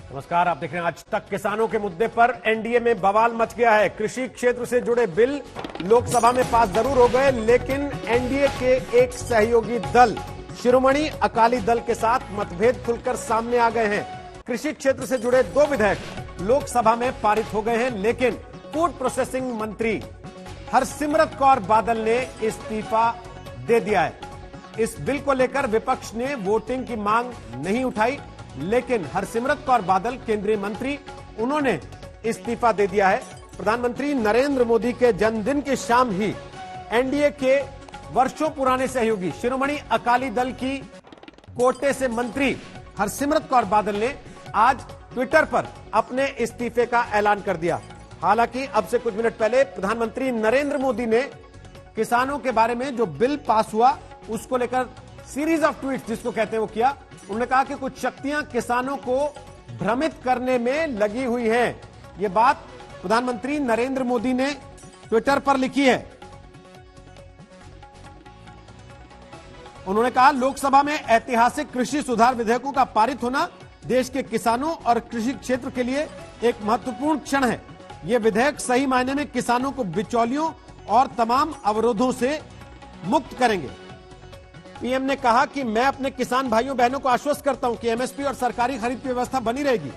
नमस्कार, आप देख रहे हैं आज तक। किसानों के मुद्दे पर एनडीए में बवाल मच गया है। कृषि क्षेत्र से जुड़े बिल लोकसभा में पास जरूर हो गए, लेकिन एनडीए के एक सहयोगी दल शिरोमणि अकाली दल के साथ मतभेद खुलकर सामने आ गए हैं। कृषि क्षेत्र से जुड़े 2 विधेयक लोकसभा में पारित हो गए हैं, लेकिन फूड प्रोसेसिंग मंत्री हरसिमरत कौर बादल ने इस्तीफा दे दिया है। इस बिल को लेकर विपक्ष ने वोटिंग की मांग नहीं उठाई, लेकिन हरसिमरत कौर बादल केंद्रीय मंत्री, उन्होंने इस्तीफा दे दिया है। प्रधानमंत्री नरेंद्र मोदी के जन्मदिन की शाम ही एनडीए के वर्षों पुराने सहयोगी शिरोमणि अकाली दल की कोटे से मंत्री हरसिमरत कौर बादल ने आज ट्विटर पर अपने इस्तीफे का ऐलान कर दिया। हालांकि अब से कुछ मिनट पहले प्रधानमंत्री नरेंद्र मोदी ने किसानों के बारे में जो बिल पास हुआ उसको लेकर सीरीज ऑफ ट्वीट जिसको कहते हैं वो किया। उन्होंने कहा कि कुछ शक्तियां किसानों को भ्रमित करने में लगी हुई हैं। ये बात प्रधानमंत्री नरेंद्र मोदी ने ट्विटर पर लिखी है। उन्होंने कहा, लोकसभा में ऐतिहासिक कृषि सुधार विधेयकों का पारित होना देश के किसानों और कृषि क्षेत्र के लिए एक महत्वपूर्ण क्षण है। ये विधेयक सही मायने में किसानों को बिचौलियों और तमाम अवरोधों से मुक्त करेंगे। पीएम ने कहा कि मैं अपने किसान भाइयों बहनों को आश्वस्त करता हूं कि एमएसपी और सरकारी खरीद की व्यवस्था बनी रहेगी।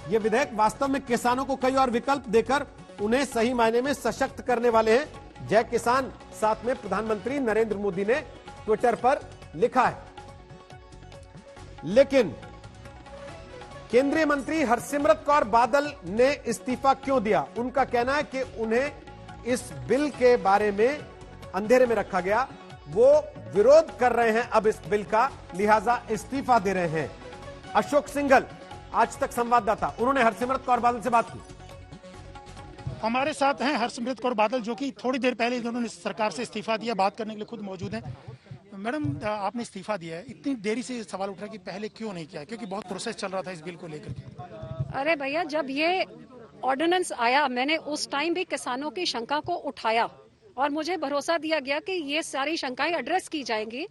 ये विधेयक वास्तव में किसानों को कई और विकल्प देकर उन्हें सही मायने में सशक्त करने वाले हैं। जय किसान, साथ में प्रधानमंत्री नरेंद्र मोदी ने ट्विटर पर लिखा है। लेकिन केंद्रीय मंत्री हरसिमरत कौर बादल ने इस्तीफा क्यों दिया? उनका कहना है कि उन्हें इस बिल के बारे में अंधेरे में रखा गया, वो विरोध कर रहे हैं अब इस बिल का, लिहाजा इस्तीफा दे रहे हैं। अशोक सिंघल, आज तक संवाददाता, उन्होंने हरसिमरत कौर बादल से बात की। हमारे साथ हैं हरसिमरत कौर बादल, जो कि थोड़ी देर पहले उन्होंने सरकार से इस्तीफा दिया, बात करने के लिए खुद मौजूद हैं। मैडम, आपने इस्तीफा दिया है, इतनी देरी से सवाल उठ रहा है कि पहले क्यों नहीं किया, क्योंकि बहुत प्रोसेस चल रहा था इस बिल को लेकर के। अरे भैया, जब ये ऑर्डिनेंस आया, मैंने उस टाइम भी किसानों की शंका को उठाया और मुझे भरोसा दिया गया कि ये सारी शंकाएं एड्रेस की जाएंगी,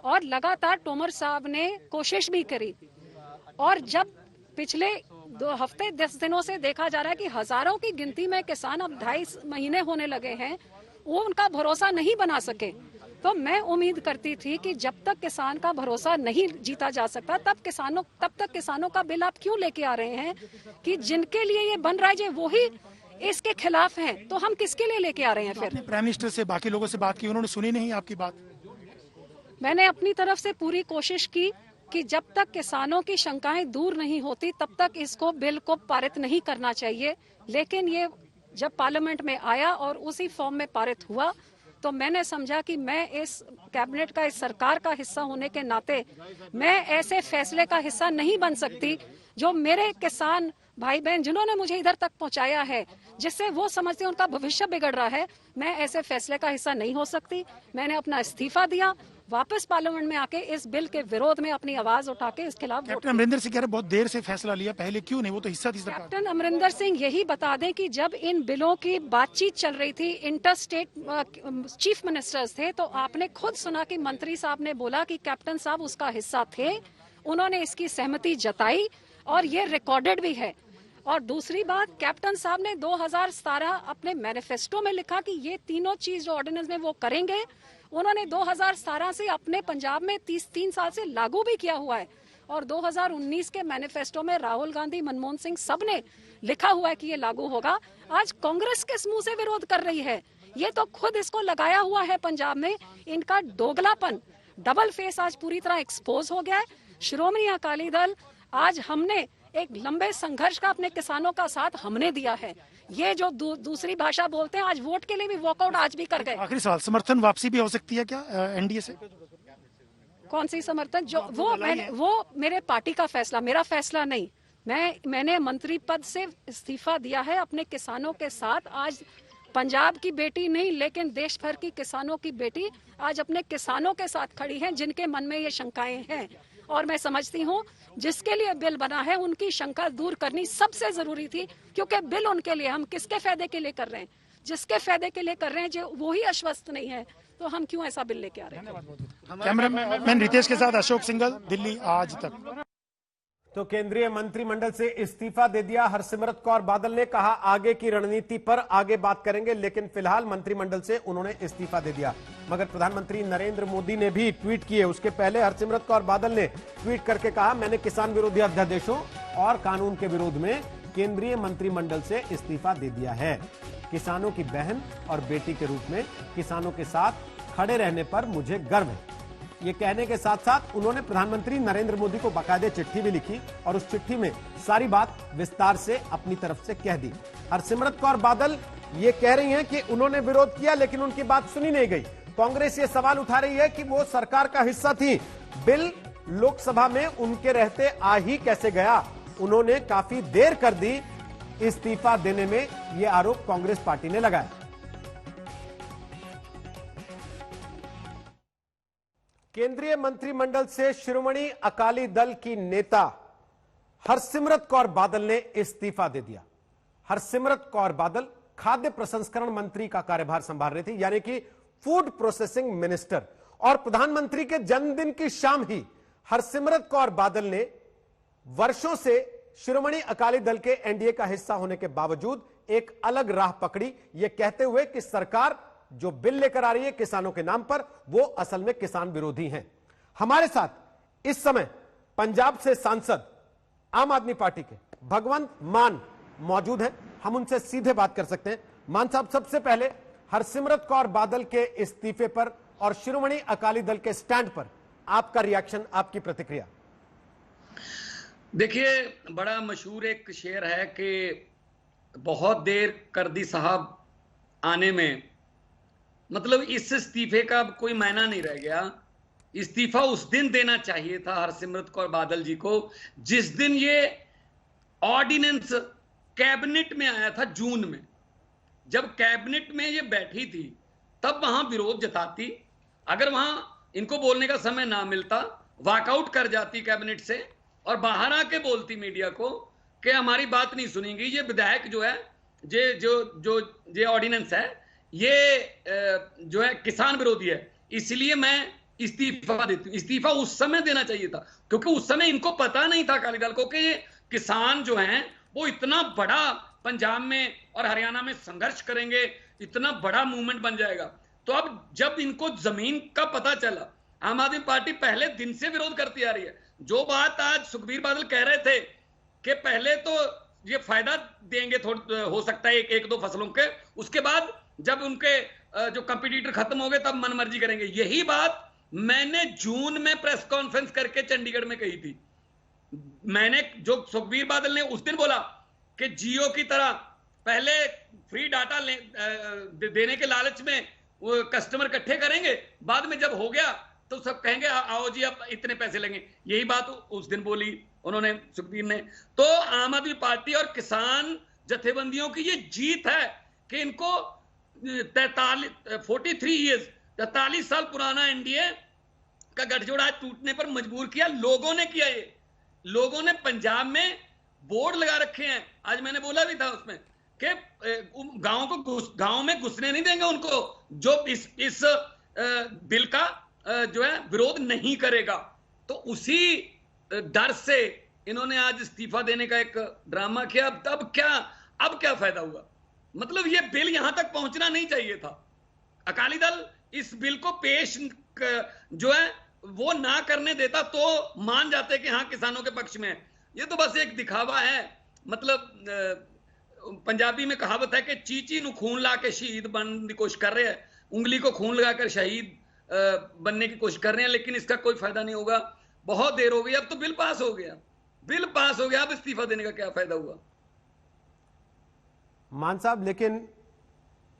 और लगातार तोमर साहब ने कोशिश भी करी। और जब पिछले 2 हफ्ते 10 दिनों से देखा जा रहा है कि हजारों की गिनती में किसान अब 2.5 महीने होने लगे हैं, वो उनका भरोसा नहीं बना सके, तो मैं उम्मीद करती थी कि जब तक किसान का भरोसा नहीं जीता जा सकता तब तक किसानों का बिल आप क्यों लेके आ रहे हैं कि जिनके लिए ये बन रहा है वो ही इसके खिलाफ हैं, तो हम किसके लिए लेके आ रहे हैं? फिर प्राइम मिनिस्टर से, बाकी लोगों से बात की, उन्होंने सुनी नहीं आपकी बात? मैंने अपनी तरफ से पूरी कोशिश की कि जब तक किसानों की शंकाएं दूर नहीं होती तब तक इसको बिल को पारित नहीं करना चाहिए। लेकिन ये जब पार्लियामेंट में आया और उसी फॉर्म में पारित हुआ, तो मैंने समझा कि मैं इस कैबिनेट का, इस सरकार का हिस्सा होने के नाते मैं ऐसे फैसले का हिस्सा नहीं बन सकती जो मेरे किसान भाई बहन जिन्होंने मुझे इधर तक पहुंचाया है, जिससे वो समझते हैं उनका भविष्य बिगड़ रहा है, मैं ऐसे फैसले का हिस्सा नहीं हो सकती। मैंने अपना इस्तीफा दिया, वापस पार्लियामेंट में आके इस बिल के विरोध में अपनी आवाज उठा के इसके खिलाफ। कैप्टन अमरिंदर सिंह कह रहे बहुत देर से फैसला लिया, पहले क्यों नहीं? वो तो हिस्सा थी सरकार। कैप्टन अमरिंदर सिंह, यही बता दें कि जब इन बिलों की बातचीत चल रही थी, इंटर स्टेट चीफ मिनिस्टर्स थे, तो आपने खुद सुना कि मंत्री साहब ने बोला कि कैप्टन साहब उसका हिस्सा थे, उन्होंने इसकी सहमति जताई और ये रिकॉर्डेड भी है। और दूसरी बात, कैप्टन साहब ने 2017 अपने मैनिफेस्टो में लिखा कि ये तीनों चीज जो ऑर्डिनेंस में वो करेंगे। उन्होंने 2017 से अपने पंजाब में 3 साल से लागू भी किया हुआ है, और 2019 के मैनिफेस्टो में राहुल गांधी, मनमोहन सिंह सब ने लिखा हुआ है कि ये लागू होगा। आज कांग्रेस किस मुंह से विरोध कर रही है? ये तो खुद इसको लगाया हुआ है पंजाब में। इनका दोगलापन, डबल फेस आज पूरी तरह एक्सपोज हो गया है। शिरोमणि अकाली दल, आज हमने एक लंबे संघर्ष का अपने किसानों का साथ हमने दिया है। ये जो दूसरी भाषा बोलते हैं, आज वोट के लिए भी वॉकआउट आज भी कर गए। आखिरी सवाल, समर्थन वापसी भी हो सकती है क्या एनडीए से? कौन सी समर्थन? जो वो मेरे पार्टी का फैसला, मेरा फैसला नहीं। मैंने मंत्री पद से इस्तीफा दिया है अपने किसानों के साथ। आज पंजाब की बेटी नहीं, लेकिन देश भर की किसानों की बेटी आज अपने किसानों के साथ खड़ी है, जिनके मन में ये शंकाएं हैं। और मैं समझती हूँ जिसके लिए बिल बना है उनकी शंका दूर करनी सबसे जरूरी थी, क्योंकि बिल उनके लिए, हम किसके फायदे के लिए कर रहे हैं? जिसके फायदे के लिए कर रहे हैं जो वो ही आश्वस्त नहीं है, तो हम क्यों ऐसा बिल लेके आ रहे हैं? कैमरामैन रितेश के साथ अशोक सिंघल, दिल्ली आज तक। तो केंद्रीय मंत्रिमंडल से इस्तीफा दे दिया हरसिमरत कौर बादल ने। कहा आगे की रणनीति पर आगे बात करेंगे, लेकिन फिलहाल मंत्रिमंडल से उन्होंने इस्तीफा दे दिया। मगर प्रधानमंत्री नरेंद्र मोदी ने भी ट्वीट किए। उसके पहले हरसिमरत कौर बादल ने ट्वीट करके कहा, मैंने किसान विरोधी अध्यादेशों और कानून के विरोध में केंद्रीय मंत्रिमंडल से इस्तीफा दे दिया है। किसानों की बहन और बेटी के रूप में किसानों के साथ खड़े रहने पर मुझे गर्व है। ये कहने के साथ साथ उन्होंने प्रधानमंत्री नरेंद्र मोदी को बाकायदे चिट्ठी भी लिखी और उस चिट्ठी में सारी बात विस्तार से अपनी तरफ से कह दी। हरसिमरत कौर बादल ये कह रही हैं कि उन्होंने विरोध किया लेकिन उनकी बात सुनी नहीं गई। कांग्रेस ये सवाल उठा रही है कि वो सरकार का हिस्सा थी, बिल लोकसभा में उनके रहते आ ही कैसे गया। उन्होंने काफी देर कर दी इस्तीफा देने में, यह आरोप कांग्रेस पार्टी ने लगाया। केंद्रीय मंत्रिमंडल से शिरोमणि अकाली दल की नेता हरसिमरत कौर बादल ने इस्तीफा दे दिया। हरसिमरत कौर बादल खाद्य प्रसंस्करण मंत्री का कार्यभार संभाल रही थी, यानी कि फूड प्रोसेसिंग मिनिस्टर। और प्रधानमंत्री के जन्मदिन की शाम ही हरसिमरत कौर बादल ने वर्षों से शिरोमणि अकाली दल के एनडीए का हिस्सा होने के बावजूद एक अलग राह पकड़ी, यह कहते हुए कि सरकार जो बिल लेकर आ रही है किसानों के नाम पर, वो असल में किसान विरोधी हैं। हमारे साथ इस समय पंजाब से सांसद आम आदमी पार्टी के भगवंत मान मौजूद हैं, हम उनसे सीधे बात कर सकते हैं। मान साहब, सबसे पहले हरसिमरत कौर बादल के इस्तीफे पर और शिरोमणि अकाली दल के स्टैंड पर आपका रिएक्शन, आपकी प्रतिक्रिया। देखिए, बड़ा मशहूर एक शेर है कि बहुत देर कर दी साहब आने में, मतलब इस इस्तीफे का कोई मायना नहीं रह गया। इस्तीफा उस दिन देना चाहिए था हरसिमरत कौर बादल जी को जिस दिन ये ऑर्डिनेंस कैबिनेट में आया था, जून में। जब कैबिनेट में ये बैठी थी तब वहां विरोध जताती। अगर वहां इनको बोलने का समय ना मिलता, वॉकआउट कर जाती कैबिनेट से और बाहर आके बोलती मीडिया को कि हमारी बात नहीं सुनेंगी, ये विधायक जो है, ये ऑर्डिनेंस है, ये जो है किसान विरोधी है, इसलिए मैं इस्तीफा देती हूं। इस्तीफा उस समय देना चाहिए था क्योंकि उस समय इनको पता नहीं था अकाली दल को कि ये किसान जो हैं वो इतना बड़ा पंजाब में और हरियाणा में संघर्ष करेंगे, इतना बड़ा मूवमेंट बन जाएगा। तो अब जब इनको जमीन का पता चला, आम आदमी पार्टी पहले दिन से विरोध करती आ रही है। जो बात आज सुखबीर बादल कह रहे थे कि पहले तो ये फायदा देंगे, हो सकता है एक दो फसलों के, उसके बाद जब उनके जो कंपटीटर खत्म हो गए तब मनमर्जी करेंगे। यही बात मैंने जून में प्रेस कॉन्फ्रेंस करके चंडीगढ़ में कही थी। मैंने जो सुखबीर बादल ने उस दिन बोला कि जियो की तरह पहले फ्री डाटा देने के लालच में वो कस्टमर इकट्ठे करेंगे, बाद में जब हो गया तो सब कहेंगे आओ जी अब इतने पैसे लेंगे। यही बात उस दिन बोली उन्होंने, सुखबीर ने। तो आम आदमी पार्टी और किसान जथेबंदियों की ये जीत है कि इनको 43 साल पुराना एनडीए का गठजोड़ आज टूटने पर मजबूर किया। लोगों ने किया, ये लोगों ने पंजाब में बोर्ड लगा रखे हैं। आज मैंने बोला भी था उसमें कि गांव में घुसने नहीं देंगे उनको जो इस बिल का जो है विरोध नहीं करेगा। तो उसी डर से इन्होंने आज इस्तीफा देने का एक ड्रामा किया। अब क्या फायदा हुआ? मतलब ये बिल यहां तक पहुंचना नहीं चाहिए था। अकाली दल इस बिल को पेश जो है वो ना करने देता तो मान जाते कि हाँ किसानों के पक्ष में है। ये तो बस एक दिखावा है। मतलब पंजाबी में कहावत है कि चीची नु खून ला के शहीद बनने की कोशिश कर रहे हैं, उंगली को खून लगाकर शहीद बनने की कोशिश कर रहे हैं, लेकिन इसका कोई फायदा नहीं होगा। बहुत देर हो गई, अब तो बिल पास हो गया, अब इस्तीफा देने का क्या फायदा हुआ? मान साहब, लेकिन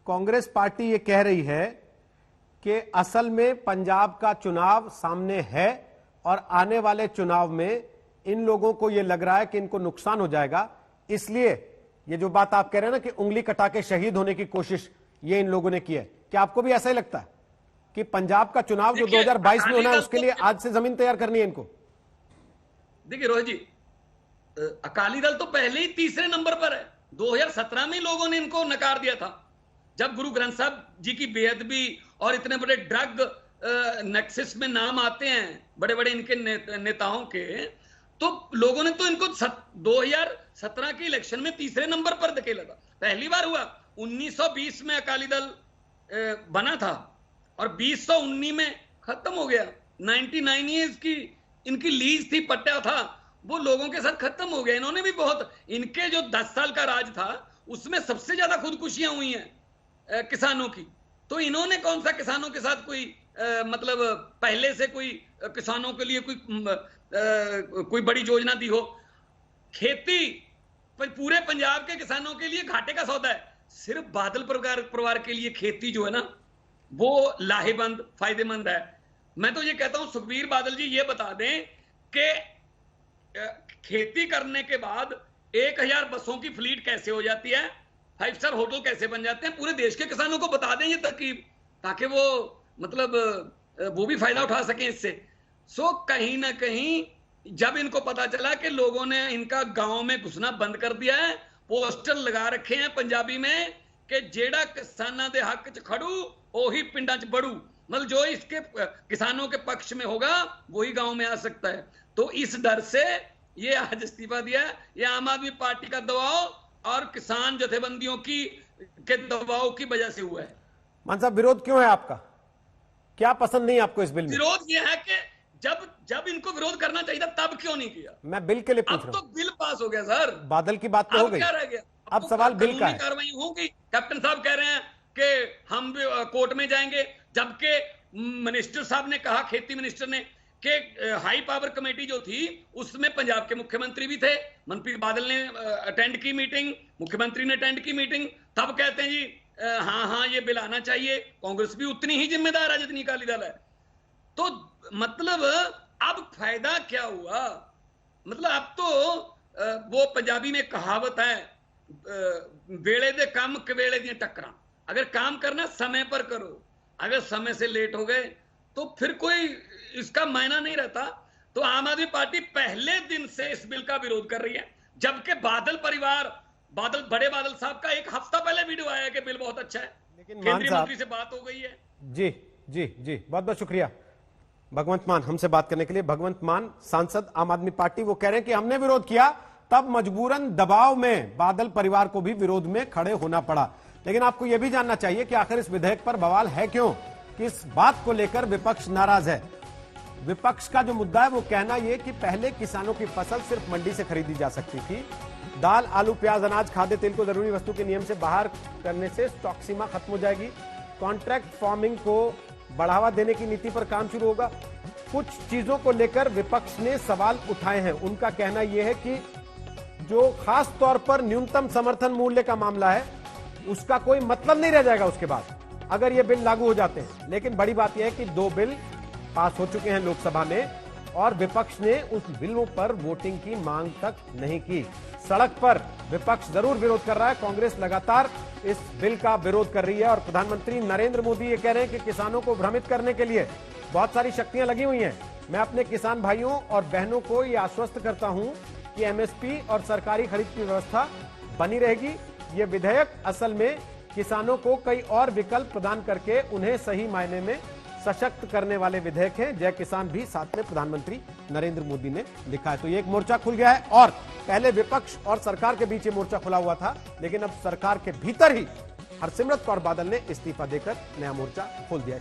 कांग्रेस पार्टी ये कह रही है कि असल में पंजाब का चुनाव सामने है और आने वाले चुनाव में इन लोगों को ये लग रहा है कि इनको नुकसान हो जाएगा, इसलिए ये जो बात आप कह रहे हैं ना कि उंगली कटा के शहीद होने की कोशिश ये इन लोगों ने की है। क्या आपको भी ऐसा ही लगता है कि पंजाब का चुनाव जो 2022 में होना है उसके लिए आज से जमीन तैयार करनी है इनको? देखिए रोहित जी, अकाली दल तो पहले ही तीसरे नंबर पर है। 2017 में लोगों ने इनको नकार दिया था जब गुरु ग्रंथ साहब जी की बेअदबी और इतने बड़े ड्रग नेक्सस में नाम आते हैं बड़े बड़े इनके नेताओं के, तो लोगों ने तो इनको 2017 के इलेक्शन में तीसरे नंबर पर धकेला था। पहली बार हुआ। 1920 में अकाली दल बना था और 2019 में खत्म हो गया। 99 ईयर्स की इनकी लीज थी, पट्टा था, वो लोगों के साथ खत्म हो गया। इन्होंने भी बहुत, इनके जो 10 साल का राज था उसमें सबसे ज्यादा खुदकुशियां हुई हैं किसानों की। तो इन्होंने कौन सा किसानों के साथ कोई मतलब पहले से कोई किसानों के लिए कोई बड़ी योजना दी हो? खेती पूरे पंजाब के किसानों के लिए घाटे का सौदा है। सिर्फ बादल परिवार के लिए खेती जो है ना वो लाहेबंद, फायदेमंद है। मैं तो ये कहता हूं सुखबीर बादल जी ये बता दें कि खेती करने के बाद 1000 बसों की फ्लीट कैसे हो जाती है, 5 स्टार होटल कैसे बन जाते हैं, पूरे देश के किसानों को बता दें ये तरकीब, ताकि वो मतलब वो भी फायदा उठा सकें इससे। सो कहीं ना कहीं जब इनको पता चला कि लोगों ने इनका गांव में घुसना बंद कर दिया है, पोस्टर लगा रखे हैं पंजाबी में कि जेड़ा किसानां दे हक च खड़ू ओही पिंडां च बढ़ू, मतलब जो इसके किसानों के पक्ष में होगा वही गांव में आ सकता है। तो इस डर से ये आज इस्तीफा दिया है। ये आम आदमी पार्टी का दबाव और किसान जथेबंदियों के दबाव की वजह से हुआ है। मान साहब, विरोध क्यों है आपका? क्या पसंद नहीं आपको इस बिल में? विरोध ये है कि जब इनको विरोध करना चाहिए था तब क्यों नहीं किया? मैं बिल के लिए पूछ रहा हूं। अब तो बिल पास हो गया सर, बादल की बात तो हो गई, क्या रह गया? अब सवाल बिल का है। कार्रवाई होगी। कैप्टन साहब कह रहे हैं कि हम भी कोर्ट में जाएंगे, जबकि मिनिस्टर साहब ने कहा, खेती मिनिस्टर ने, कि हाई पावर कमेटी जो थी उसमें पंजाब के मुख्यमंत्री भी थे, मनप्रीत बादल ने अटेंड की मीटिंग, मुख्यमंत्री ने अटेंड की मीटिंग, तब कहते हैं जी हाँ ये बिल आना चाहिए। कांग्रेस भी उतनी ही जिम्मेदार है जितनी अकाली दल है। तो मतलब अब फायदा क्या हुआ? मतलब अब तो वो पंजाबी में कहावत है, वेले दे काम कवेले दी टक्करां। अगर काम करना समय पर करो, अगर समय से लेट हो गए तो फिर कोई इसका मायना नहीं रहता। तो आम आदमी पार्टी पहले दिन से इस बिल का विरोध कर रही है, जबकि बादल परिवार, बड़े बादल साहब का 1 हफ्ता पहले वीडियो आया कि बिल बहुत अच्छा है, लेकिन केंद्रीय मंत्री से बात हो गई है। जी जी जी, बहुत बहुत शुक्रिया भगवंत मान हमसे बात करने के लिए। भगवंत मान, सांसद आम आदमी पार्टी, वो कह रहे हैं कि हमने विरोध किया, तब मजबूरन दबाव में बादल परिवार को भी विरोध में खड़े होना पड़ा। लेकिन आपको यह भी जानना चाहिए कि आखिर इस विधेयक पर बवाल है क्यों, किस बात को लेकर विपक्ष नाराज है। विपक्ष का जो मुद्दा है वो कहना यह कि पहले किसानों की फसल सिर्फ मंडी से खरीदी जा सकती थी, दाल, आलू, प्याज, अनाज, खाद्य तेल को जरूरी वस्तु के नियम से बाहर करने से स्टॉक सीमा खत्म हो जाएगी, कॉन्ट्रैक्ट फार्मिंग को बढ़ावा देने की नीति पर काम शुरू होगा। कुछ चीजों को लेकर विपक्ष ने सवाल उठाए हैं। उनका कहना यह है कि जो खास तौर पर न्यूनतम समर्थन मूल्य का मामला है उसका कोई मतलब नहीं रह जाएगा उसके बाद अगर ये बिल लागू हो जाते हैं। लेकिन बड़ी बात यह है कि 2 बिल पास हो चुके हैं लोकसभा में और विपक्ष ने उस बिलों पर वोटिंग की मांग तक नहीं की। सड़क पर विपक्ष जरूर विरोध कर रहा है, कांग्रेस लगातार इस बिल का विरोध कर रही है और प्रधानमंत्री नरेंद्र मोदी ये कह रहे हैं कि किसानों को भ्रमित करने के लिए बहुत सारी शक्तियां लगी हुई हैं। मैं अपने किसान भाइयों और बहनों को ये आश्वस्त करता हूं कि एमएसपी और सरकारी खरीद की व्यवस्था बनी रहेगी। ये विधेयक असल में किसानों को कई और विकल्प प्रदान करके उन्हें सही मायने में सशक्त करने वाले विधेयक हैं। जय किसान भी साथ में प्रधानमंत्री नरेंद्र मोदी ने लिखा है। तो ये एक मोर्चा खुल गया है और पहले विपक्ष और सरकार के बीच ये मोर्चा खुला हुआ था, लेकिन अब सरकार के भीतर ही हरसिमरत कौर बादल ने इस्तीफा देकर नया मोर्चा खोल दिया है।